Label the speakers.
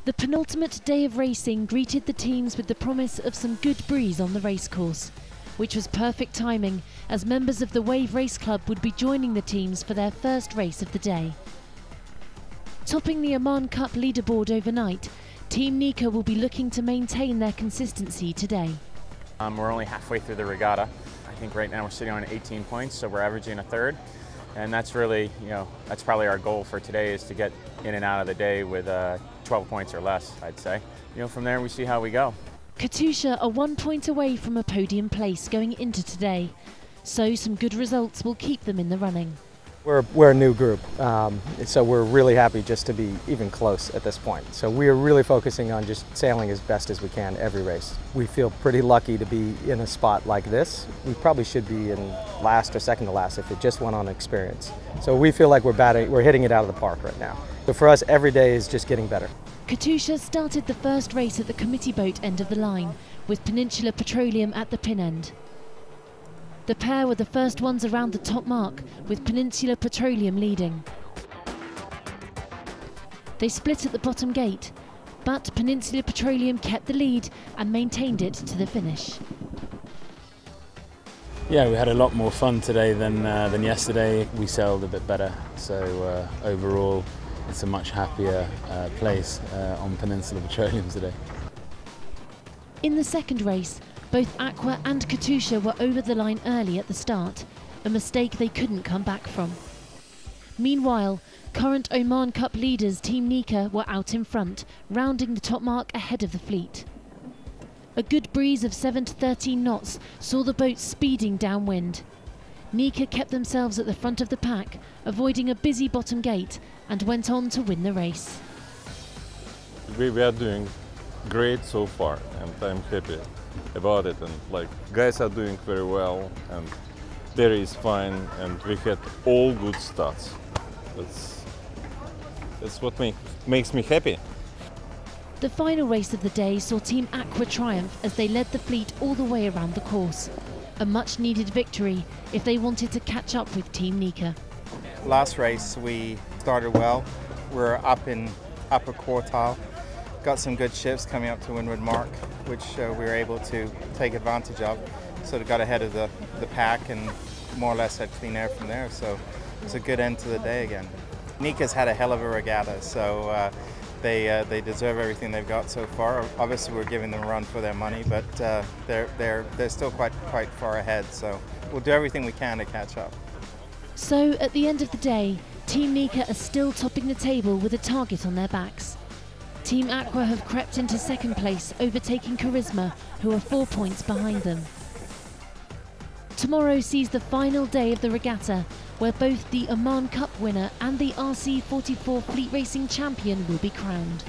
Speaker 1: The penultimate day of racing greeted the teams with the promise of some good breeze on the racecourse, which was perfect timing as members of the Wave Race Club would be joining the teams for their first race of the day. Topping the Oman Cup leaderboard overnight, Team Nika will be looking to maintain their consistency today.
Speaker 2: We're only halfway through the regatta. I think right now we're sitting on 18 points, so we're averaging a third. And that's really, that's probably our goal for today, is to get in and out of the day with 12 points or less, I'd say. From there we see how we go.
Speaker 1: Katusha are 1 point away from a podium place going into today, so some good results will keep them in the running.
Speaker 3: We're a new group, so we're really happy just to be even close at this point. So we are really focusing on just sailing as best as we can every race. We feel pretty lucky to be in a spot like this. We probably should be in last or second to last if it just went on experience. So we feel like we're hitting it out of the park right now. So for us, every day is just getting better.
Speaker 1: Katusha started the first race at the committee boat end of the line, with Peninsula Petroleum at the pin end. The pair were the first ones around the top mark, with Peninsula Petroleum leading. They split at the bottom gate, but Peninsula Petroleum kept the lead and maintained it to the finish.
Speaker 4: Yeah, we had a lot more fun today than yesterday. We sailed a bit better, so overall it's a much happier place on Peninsula Petroleum today.
Speaker 1: In the second race, both Aqua and Katusha were over the line early at the start, a mistake they couldn't come back from. Meanwhile, current Oman Cup leaders Team Nika were out in front, rounding the top mark ahead of the fleet. A good breeze of 7 to 13 knots saw the boats speeding downwind. Nika kept themselves at the front of the pack, avoiding a busy bottom gate, and went on to win the race.
Speaker 5: We are doing great so far, and I'm happy about it. And guys are doing very well, and Derry is fine, and we had all good stats. That's what makes me happy.
Speaker 1: The final race of the day saw Team Aqua triumph as they led the fleet all the way around the course. A much needed victory if they wanted to catch up with Team Nika.
Speaker 6: Last race we started well. We're up in upper quartile. Got some good ships coming up to windward mark, which we were able to take advantage of. Sort of got ahead of the pack and more or less had clean air from there. So it was a good end to the day again. Nika's had a hell of a regatta, so they deserve everything they've got so far. Obviously, we're giving them a run for their money, but they're still quite far ahead. So we'll do everything we can to catch up.
Speaker 1: So at the end of the day, Team Nika are still topping the table with a target on their backs. Team Aqua have crept into second place, overtaking Charisma, who are 4 points behind them. Tomorrow sees the final day of the regatta, where both the Oman Cup winner and the RC44 Fleet Racing Champion will be crowned.